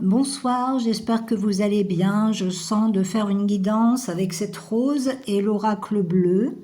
Bonsoir, j'espère que vous allez bien. Je sens de faire une guidance avec cette rose et l'oracle bleu.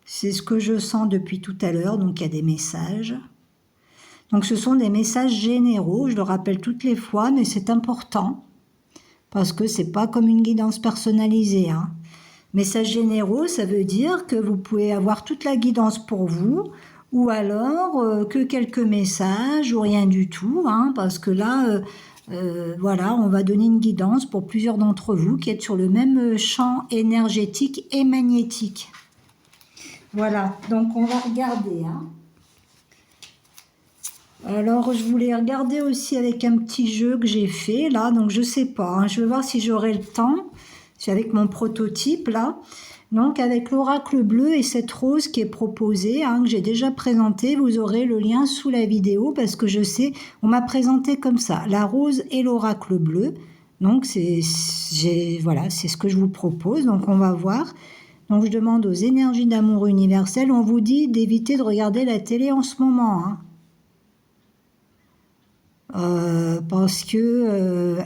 C'est ce que je sens depuis tout à l'heure, donc il y a des messages. Donc ce sont des messages généraux, je le rappelle toutes les fois, mais c'est important parce que c'est pas comme une guidance personnalisée. Messages généraux, ça veut dire que vous pouvez avoir toute la guidance pour vous, ou alors que quelques messages ou rien du tout, parce que là, voilà, on va donner une guidance pour plusieurs d'entre vous qui êtes sur le même champ énergétique et magnétique. Voilà, donc on va regarder. Alors, je voulais regarder aussi avec un petit jeu que j'ai fait là, donc je sais pas, je vais voir si j'aurai le temps. C'est avec mon prototype là. Donc avec l'oracle bleu et cette rose qui est proposée, que j'ai déjà présentée, vous aurez le lien sous la vidéo parce que je sais, on m'a présenté comme ça, la rose et l'oracle bleu. Donc voilà, c'est ce que je vous propose, donc on va voir. Donc je demande aux énergies d'amour universel, on vous dit d'éviter de regarder la télé en ce moment. Parce que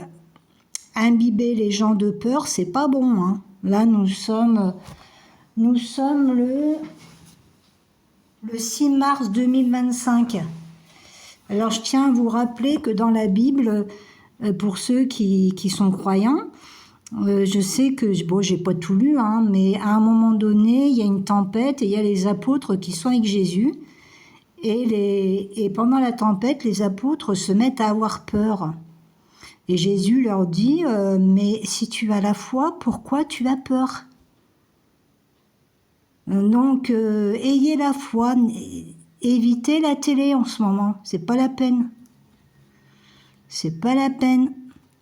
imbiber les gens de peur, c'est pas bon. Là, nous sommes le 6 mars 2025. Alors, je tiens à vous rappeler que dans la Bible, pour ceux qui sont croyants, je sais que, bon, j'ai pas tout lu, mais à un moment donné, il y a une tempête et il y a les apôtres qui sont avec Jésus. Et pendant la tempête, les apôtres se mettent à avoir peur. Et Jésus leur dit, mais si tu as la foi, pourquoi tu as peur? Donc, ayez la foi, évitez la télé en ce moment, c'est pas la peine. C'est pas la peine.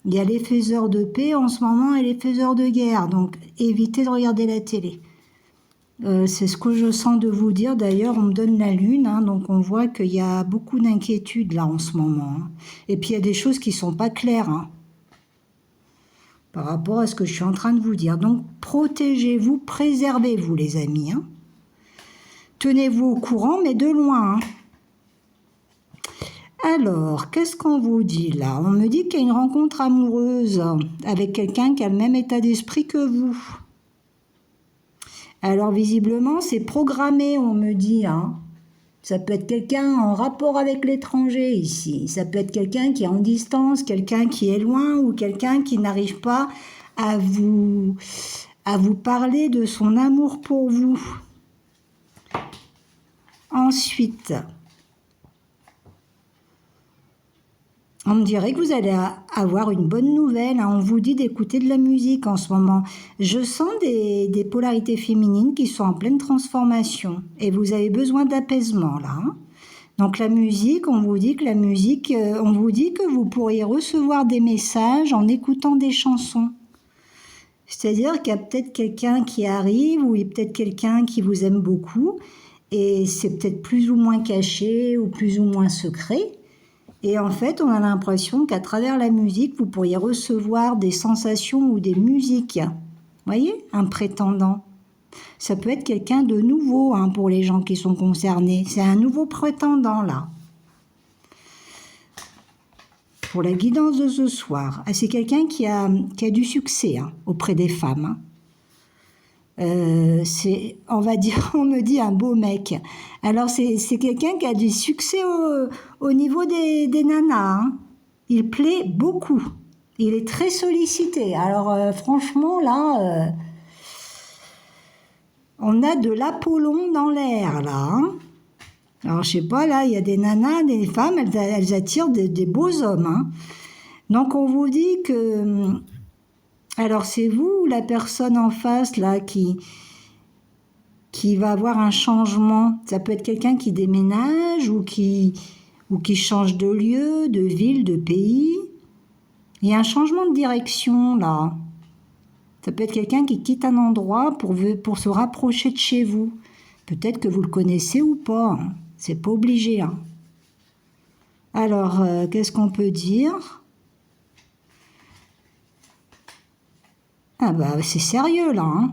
Il y a les faiseurs de paix en ce moment et les faiseurs de guerre, donc évitez de regarder la télé. C'est ce que je sens de vous dire. D'ailleurs, on me donne la lune, donc on voit qu'il y a beaucoup d'inquiétudes là en ce moment. Et puis il y a des choses qui sont pas claires par rapport à ce que je suis en train de vous dire. Donc protégez-vous, préservez-vous les amis. Tenez-vous au courant, mais de loin. Alors, qu'est-ce qu'on vous dit là? On me dit qu'il y a une rencontre amoureuse avec quelqu'un qui a le même état d'esprit que vous. Alors visiblement, c'est programmé, on me dit. Ça peut être quelqu'un en rapport avec l'étranger ici. Ça peut être quelqu'un qui est en distance, quelqu'un qui est loin ou quelqu'un qui n'arrive pas à vous parler de son amour pour vous. Ensuite, on me dirait que vous allez avoir une bonne nouvelle. On vous dit d'écouter de la musique en ce moment. Je sens des polarités féminines qui sont en pleine transformation. Et vous avez besoin d'apaisement là. Donc la musique, on vous dit que vous pourriez recevoir des messages en écoutant des chansons. C'est-à-dire qu'il y a peut-être quelqu'un qui arrive ou il y a peut-être quelqu'un qui vous aime beaucoup. Et c'est peut-être plus ou moins caché ou plus ou moins secret. Et en fait, on a l'impression qu'à travers la musique, vous pourriez recevoir des sensations ou des musiques. Vous voyez, un prétendant. Ça peut être quelqu'un de nouveau pour les gens qui sont concernés. C'est un nouveau prétendant là. Pour la guidance de ce soir, c'est quelqu'un qui a du succès auprès des femmes. C'est, on me dit un beau mec. Alors c'est quelqu'un qui a du succès au niveau des nanas. Il plaît beaucoup. Il est très sollicité. Alors franchement là, on a de l'Apollon dans l'air là. Alors je sais pas, là il y a des nanas, des femmes, elles attirent des beaux hommes. Donc on vous dit que... Alors c'est vous, la personne en face là qui va avoir un changement. Ça peut être quelqu'un qui déménage ou qui change de lieu, de ville, de pays. Il y a un changement de direction là. Ça peut être quelqu'un qui quitte un endroit pour se rapprocher de chez vous. Peut-être que vous le connaissez ou pas. C'est pas obligé. Alors, qu'est-ce qu'on peut dire? Ah bah c'est sérieux là.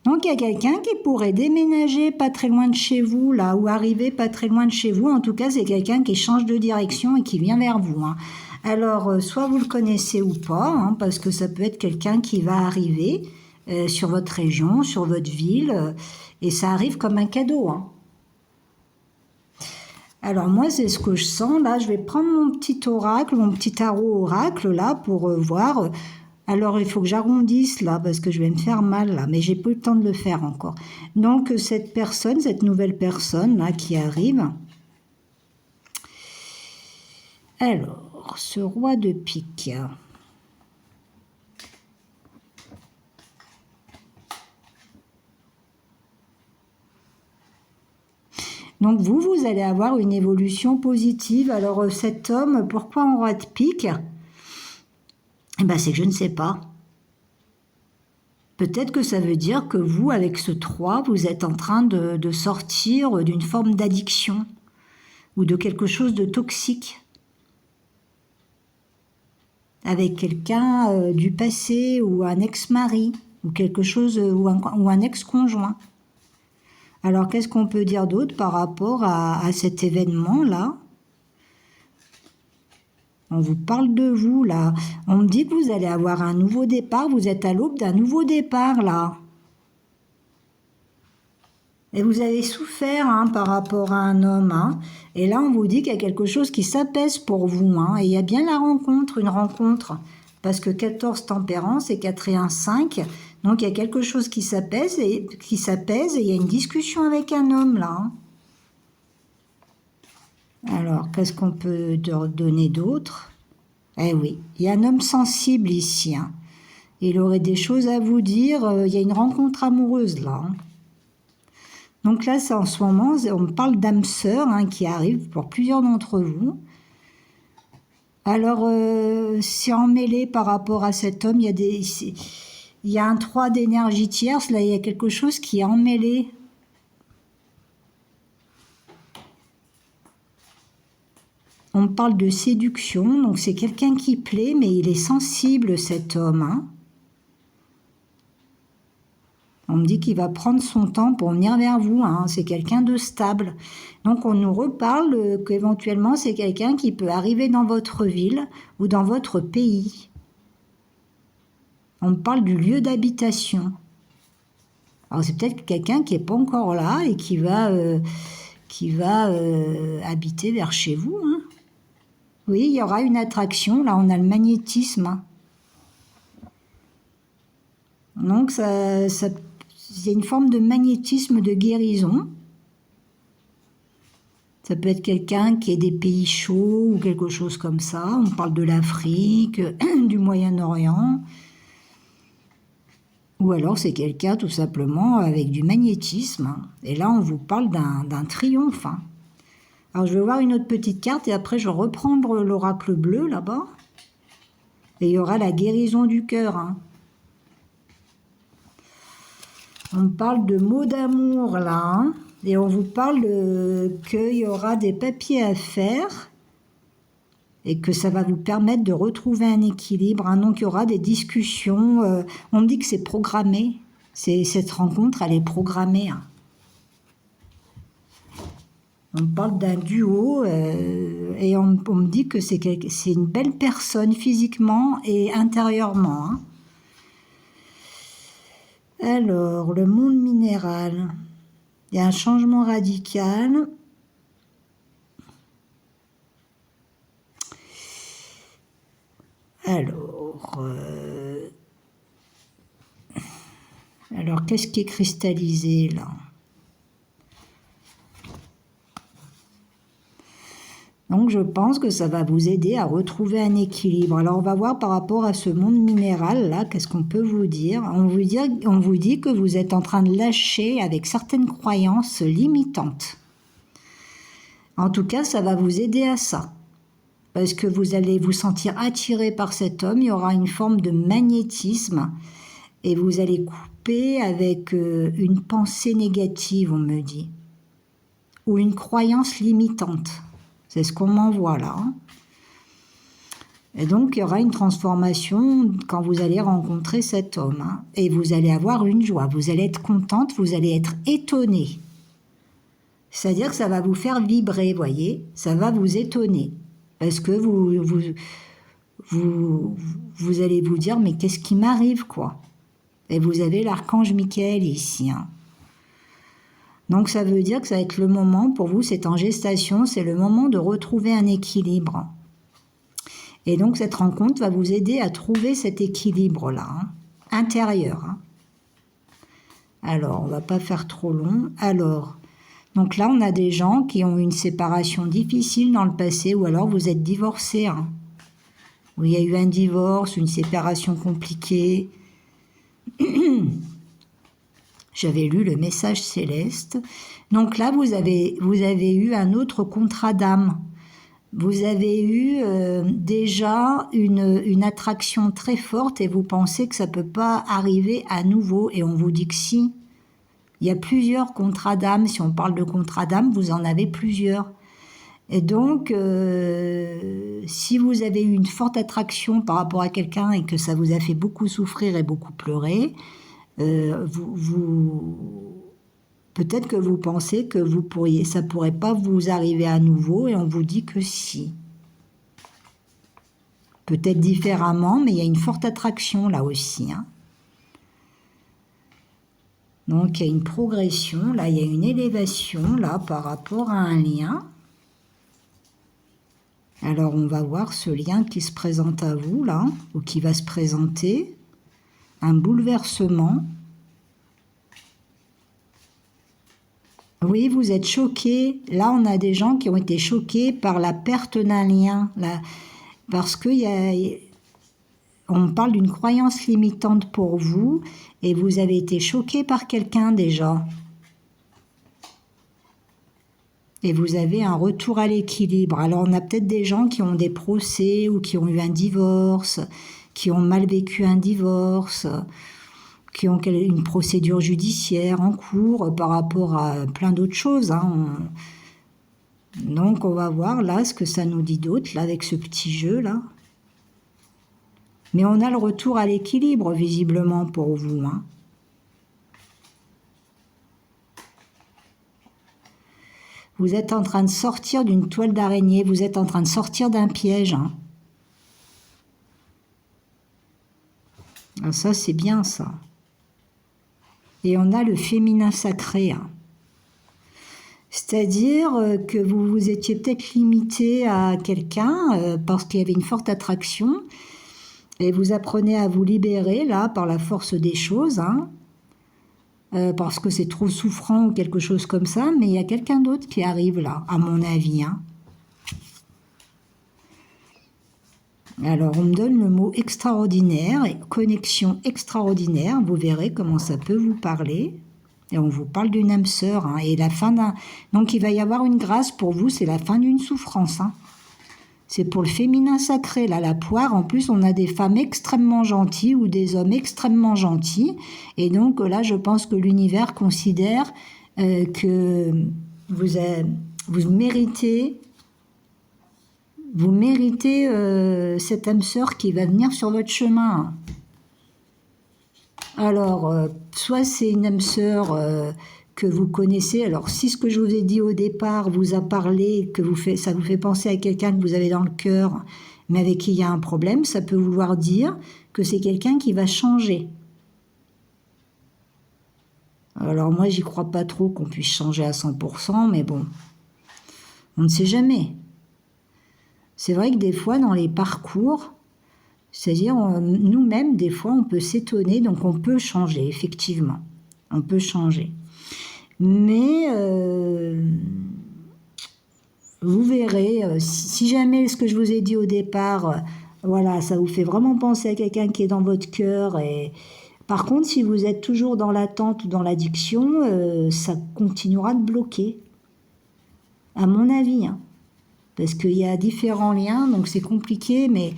Donc il y a quelqu'un qui pourrait déménager pas très loin de chez vous, là, ou arriver pas très loin de chez vous. En tout cas, c'est quelqu'un qui change de direction et qui vient vers vous. Hein. Alors, soit vous le connaissez ou pas, hein, parce que ça peut être quelqu'un qui va arriver sur votre région, sur votre ville, et ça arrive comme un cadeau. Hein. Alors moi, c'est ce que je sens. Là, je vais prendre mon petit oracle, mon petit tarot oracle, là, pour voir. Alors, il faut que j'arrondisse, là, parce que je vais me faire mal, là, mais j'ai pas eu le temps de le faire encore. Donc, cette personne, cette nouvelle personne, là, qui arrive. Alors, ce roi de pique. Donc vous allez avoir une évolution positive. Alors cet homme, pourquoi en roi de pique? Eh ben, c'est que je ne sais pas. Peut-être que ça veut dire que vous, avec ce 3, vous êtes en train de sortir d'une forme d'addiction ou de quelque chose de toxique avec quelqu'un du passé ou un ex-mari ou quelque chose ou un ex-conjoint. Alors, qu'est-ce qu'on peut dire d'autre par rapport à cet événement-là? On vous parle de vous, là. On me dit que vous allez avoir un nouveau départ. Vous êtes à l'aube d'un nouveau départ, là. Et vous avez souffert hein, par rapport à un homme. Hein. Et là, on vous dit qu'il y a quelque chose qui s'apaise pour vous. Hein. Et il y a bien la rencontre, une rencontre. Parce que 14 tempérance et 4 et 1, 5. Donc, il y a quelque chose qui s'apaise et il y a une discussion avec un homme, là. Hein. Alors, qu'est-ce qu'on peut donner d'autre? Eh oui, il y a un homme sensible ici. Hein. Il aurait des choses à vous dire. Il y a une rencontre amoureuse, là. Hein. Donc là, c'est en ce moment, on parle d'âme sœur hein, qui arrive pour plusieurs d'entre vous. Alors, c'est emmêlé par rapport à cet homme. Il y a un 3 d'énergie tierce. Là, il y a quelque chose qui est emmêlé. On parle de séduction. Donc, c'est quelqu'un qui plaît, mais il est sensible, cet homme. Hein. On me dit qu'il va prendre son temps pour venir vers vous. Hein. C'est quelqu'un de stable. Donc, on nous reparle qu'éventuellement, c'est quelqu'un qui peut arriver dans votre ville ou dans votre pays. On me parle du lieu d'habitation. Alors, c'est peut-être quelqu'un qui n'est pas encore là et qui va habiter vers chez vous. Hein. Oui, il y aura une attraction. Là, on a le magnétisme. Hein. Donc, c'est une forme de magnétisme de guérison. Ça peut être quelqu'un qui est des pays chauds ou quelque chose comme ça. On parle de l'Afrique, du Moyen-Orient. Ou alors c'est quelqu'un tout simplement avec du magnétisme. Et là, on vous parle d'un triomphe. Hein. Alors, je vais voir une autre petite carte et après, je vais reprendre l'oracle bleu là-bas. Et il y aura la guérison du cœur. Hein. On parle de mots d'amour là, hein, et on vous parle qu'il y aura des papiers à faire et que ça va vous permettre de retrouver un équilibre. Hein, donc il y aura des discussions. On me dit que c'est programmé. Cette rencontre, elle est programmée. Hein. On parle d'un duo et on me dit que c'est une belle personne physiquement et intérieurement. Hein. Alors, le monde minéral, il y a un changement radical. Alors qu'est-ce qui est cristallisé là? Donc je pense que ça va vous aider à retrouver un équilibre. Alors on va voir par rapport à ce monde minéral là, qu'est-ce qu'on peut vous dire? On vous dit que vous êtes en train de lâcher avec certaines croyances limitantes. En tout cas, ça va vous aider à ça. Parce que vous allez vous sentir attiré par cet homme, il y aura une forme de magnétisme et vous allez couper avec une pensée négative, on me dit, ou une croyance limitante. C'est ce qu'on m'envoie là. Hein. Et donc, il y aura une transformation quand vous allez rencontrer cet homme. Hein. Et vous allez avoir une joie, vous allez être contente, vous allez être étonnée. C'est-à-dire que ça va vous faire vibrer, voyez, ça va vous étonner. Parce que vous allez vous dire, mais qu'est-ce qui m'arrive, quoi? Et vous avez l'archange Michael ici. Hein. Donc ça veut dire que ça va être le moment, pour vous, c'est en gestation, c'est le moment de retrouver un équilibre. Et donc cette rencontre va vous aider à trouver cet équilibre-là, hein, intérieur. Hein. Alors, on va pas faire trop long. Alors, donc là, on a des gens qui ont eu une séparation difficile dans le passé, ou alors vous êtes divorcés, hein, où il y a eu un divorce, une séparation compliquée. J'avais lu le message céleste. Donc là, vous avez eu un autre contrat d'âme. Vous avez eu déjà une attraction très forte et vous pensez que ça ne peut pas arriver à nouveau. Et on vous dit que si. Il y a plusieurs contrats d'âme. Si on parle de contrats d'âme, vous en avez plusieurs. Et donc, si vous avez eu une forte attraction par rapport à quelqu'un et que ça vous a fait beaucoup souffrir et beaucoup pleurer, peut-être que vous pensez que ça pourrait pas vous arriver à nouveau et on vous dit que si. Peut-être différemment, mais il y a une forte attraction là aussi. Hein. Donc il y a une progression, là il y a une élévation là par rapport à un lien. Alors on va voir ce lien qui se présente à vous là, ou qui va se présenter. Un bouleversement. Oui, vous êtes choqués. Là, on a des gens qui ont été choqués par la perte d'un lien. Là, parce on parle d'une croyance limitante pour vous et vous avez été choqués par quelqu'un déjà. Et vous avez un retour à l'équilibre. Alors, on a peut-être des gens qui ont des procès ou qui ont eu un divorce, qui ont mal vécu un divorce, qui ont une procédure judiciaire en cours par rapport à plein d'autres choses. Hein. Donc on va voir là ce que ça nous dit d'autre, là, avec ce petit jeu là. Mais on a le retour à l'équilibre visiblement pour vous. Hein. Vous êtes en train de sortir d'une toile d'araignée, vous êtes en train de sortir d'un piège. Hein. Ah, ça c'est bien ça. Et on a le féminin sacré. Hein. C'est-à-dire que vous vous étiez peut-être limité à quelqu'un parce qu'il y avait une forte attraction et vous apprenez à vous libérer là par la force des choses, hein, parce que c'est trop souffrant ou quelque chose comme ça, mais il y a quelqu'un d'autre qui arrive là, à mon avis. Hein. Alors, on me donne le mot extraordinaire, connexion extraordinaire. Vous verrez comment ça peut vous parler. Et on vous parle d'une âme sœur. Hein, et la fin d'un... Donc, il va y avoir une grâce pour vous, c'est la fin d'une souffrance. Hein. C'est pour le féminin sacré, là, la poire. En plus, on a des femmes extrêmement gentilles ou des hommes extrêmement gentils. Et donc, là, je pense que l'univers considère que vous méritez... Vous méritez cette âme sœur qui va venir sur votre chemin. Alors, soit c'est une âme sœur que vous connaissez. Alors, si ce que je vous ai dit au départ vous a parlé, ça vous fait penser à quelqu'un que vous avez dans le cœur, mais avec qui il y a un problème, ça peut vouloir dire que c'est quelqu'un qui va changer. Alors moi, j'y crois pas trop qu'on puisse changer à 100%, mais bon, on ne sait jamais. C'est vrai que des fois, dans les parcours, c'est-à-dire nous-mêmes, des fois, on peut s'étonner, donc on peut changer, effectivement. On peut changer. Mais vous verrez, si jamais ce que je vous ai dit au départ, voilà, ça vous fait vraiment penser à quelqu'un qui est dans votre cœur. Et par contre, si vous êtes toujours dans l'attente ou dans l'addiction, ça continuera de bloquer, à mon avis, hein. Parce qu'il y a différents liens, donc c'est compliqué, mais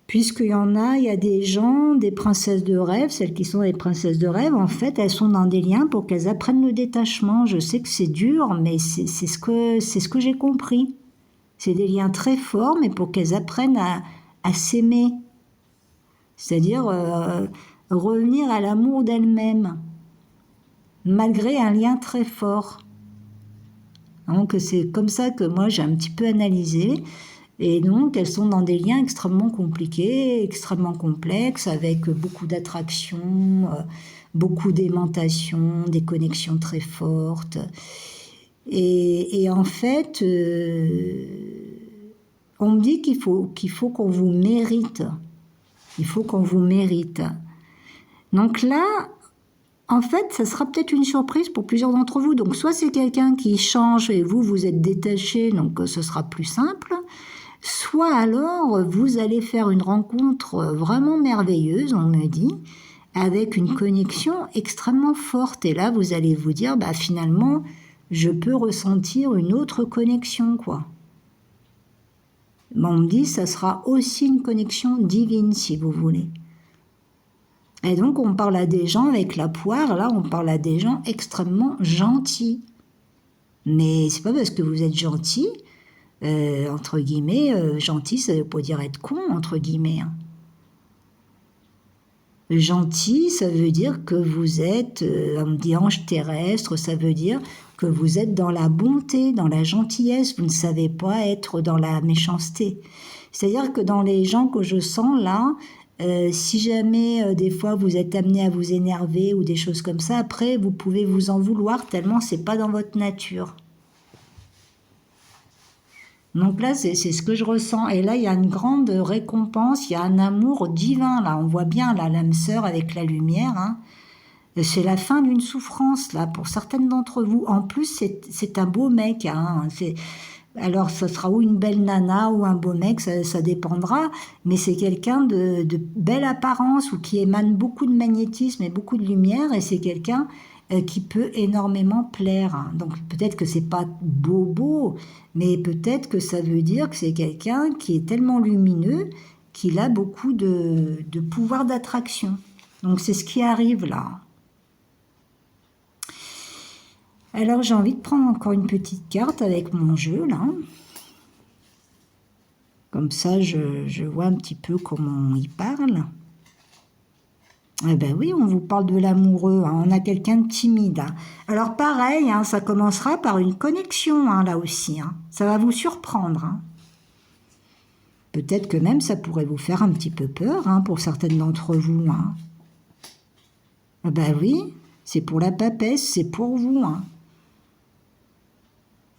puisqu'il y en a, il y a des gens, des princesses de rêve, celles qui sont des princesses de rêve, en fait, elles sont dans des liens pour qu'elles apprennent le détachement. Je sais que c'est dur, mais c'est ce que j'ai compris. C'est des liens très forts, mais pour qu'elles apprennent à s'aimer. C'est-à-dire revenir à l'amour d'elles-mêmes, malgré un lien très fort. Donc c'est comme ça que moi j'ai un petit peu analysé. Et donc elles sont dans des liens extrêmement compliqués, extrêmement complexes, avec beaucoup d'attraction, beaucoup d'aimantation, des connexions très fortes. Et en fait, on me dit qu'il faut qu'on vous mérite. Il faut qu'on vous mérite. Donc là, en fait, ça sera peut-être une surprise pour plusieurs d'entre vous. Donc soit c'est quelqu'un qui change et vous êtes détaché, donc ce sera plus simple. Soit alors, vous allez faire une rencontre vraiment merveilleuse, on me dit, avec une connexion extrêmement forte. Et là, vous allez vous dire, bah finalement, je peux ressentir une autre connexion, quoi. On me dit, ça sera aussi une connexion divine, si vous voulez. Et donc, on parle à des gens avec la poire, là, on parle à des gens extrêmement gentils. Mais c'est pas parce que vous êtes gentil, entre guillemets, gentil, ça veut pas dire être con, entre guillemets. Hein. Gentil, ça veut dire que vous êtes, on me dit ange terrestre, ça veut dire que vous êtes dans la bonté, dans la gentillesse, vous ne savez pas être dans la méchanceté. C'est-à-dire que dans les gens que je sens là, si jamais des fois vous êtes amené à vous énerver ou des choses comme ça, après vous pouvez vous en vouloir tellement c'est pas dans votre nature. Donc là, c'est ce que je ressens. Et là, il y a une grande récompense, il y a un amour divin. Là, on voit bien là, l'âme sœur avec la lumière. Hein. C'est la fin d'une souffrance, là, pour certaines d'entre vous. En plus, c'est un beau mec. Hein. Alors, ça sera ou une belle nana ou un beau mec, ça dépendra. Mais c'est quelqu'un de belle apparence ou qui émane beaucoup de magnétisme et beaucoup de lumière. Et c'est quelqu'un qui peut énormément plaire. Hein. Donc peut-être que c'est pas beau, mais peut-être que ça veut dire que c'est quelqu'un qui est tellement lumineux qu'il a beaucoup de pouvoir d'attraction. Donc c'est ce qui arrive là. Alors j'ai envie de prendre encore une petite carte avec mon jeu là. Comme ça je vois un petit peu comment il parle. Eh ben oui, on vous parle de l'amoureux, hein. On a quelqu'un de timide. Hein. Alors pareil, hein, ça commencera par une connexion, hein, là aussi. Hein. Ça va vous surprendre. Hein. Peut-être que même ça pourrait vous faire un petit peu peur, hein, pour certaines d'entre vous. Hein. Eh ben oui, c'est pour la papesse, c'est pour vous. Hein.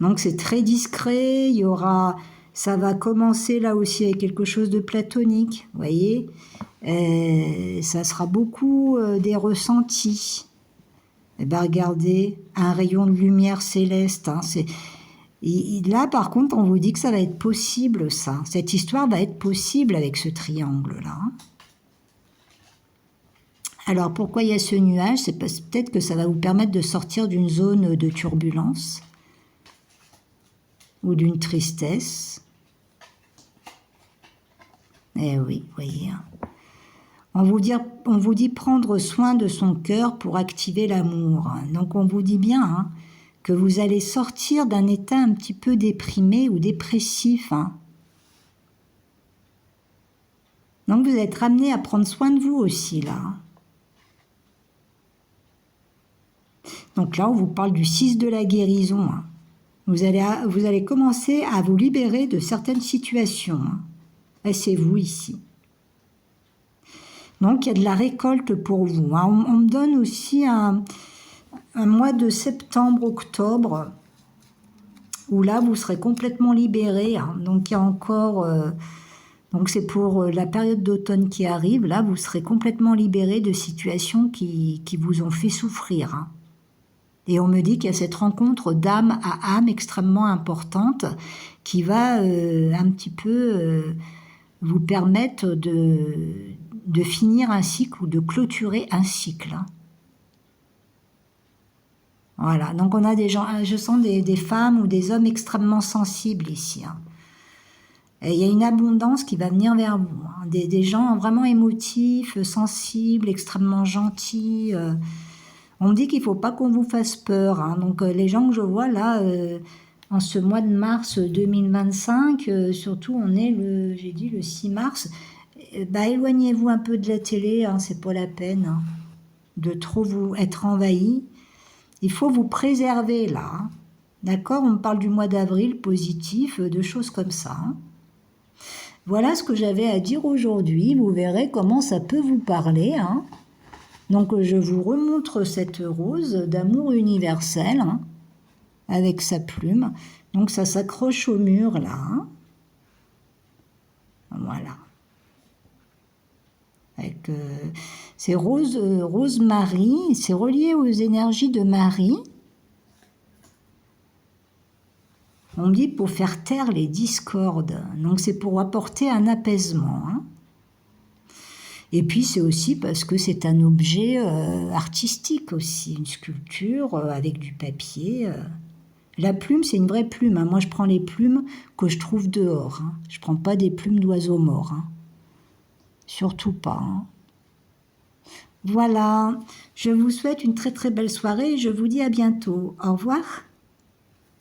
Donc c'est très discret, il y aura... Ça va commencer là aussi avec quelque chose de platonique, vous voyez. Ça sera beaucoup des ressentis. Et ben regardez, un rayon de lumière céleste. Hein, là, par contre, on vous dit que ça va être possible, ça. Cette histoire va être possible avec ce triangle-là. Hein. Alors, pourquoi il y a ce nuage? C'est peut-être que ça va vous permettre de sortir d'une zone de turbulence ou d'une tristesse. Eh oui, vous voyez. Hein. On vous dit prendre soin de son cœur pour activer l'amour. Donc on vous dit bien hein, que vous allez sortir d'un état un petit peu déprimé ou dépressif. Hein. Donc vous êtes ramené à prendre soin de vous aussi là. Donc là on vous parle du 6 de la guérison. Hein. Vous allez commencer à vous libérer de certaines situations. Hein. Et c'est vous ici. Donc il y a de la récolte pour vous. Hein. On me donne aussi un mois de septembre-octobre où là vous serez complètement libéré. Hein. Donc il y a encore... donc c'est pour la période d'automne qui arrive. Là vous serez complètement libéré de situations qui vous ont fait souffrir. Hein. Et on me dit qu'il y a cette rencontre d'âme à âme extrêmement importante qui va un petit peu vous permettre de finir un cycle ou de clôturer un cycle. Hein. Voilà, donc on a des gens, je sens des femmes ou des hommes extrêmement sensibles ici. Hein. Et il y a une abondance qui va venir vers vous. Hein. Des gens vraiment émotifs, sensibles, extrêmement gentils. On me dit qu'il ne faut pas qu'on vous fasse peur. Hein. Donc les gens que je vois là, en ce mois de mars 2025, surtout on est j'ai dit le 6 mars, éloignez-vous un peu de la télé, hein, c'est pas la peine hein, de trop vous être envahi. Il faut vous préserver là, hein. D'accord? On me parle du mois d'avril positif, de choses comme ça, hein. Voilà ce que j'avais à dire aujourd'hui. Vous verrez comment ça peut vous parler, hein. Donc je vous remontre cette rose d'amour universel, hein, avec sa plume. Donc ça s'accroche au mur là, hein. Voilà. Avec, c'est rose Marie, c'est relié aux énergies de Marie. On dit pour faire taire les discordes. Donc c'est pour apporter un apaisement, hein. Et puis c'est aussi parce que c'est un objet artistique aussi, une sculpture avec du papier. La plume, c'est une vraie plume, hein. Moi, je prends les plumes que je trouve dehors, hein. Je ne prends pas des plumes d'oiseaux morts, hein. Surtout pas, hein. Voilà, je vous souhaite une très très belle soirée et je vous dis à bientôt. Au revoir.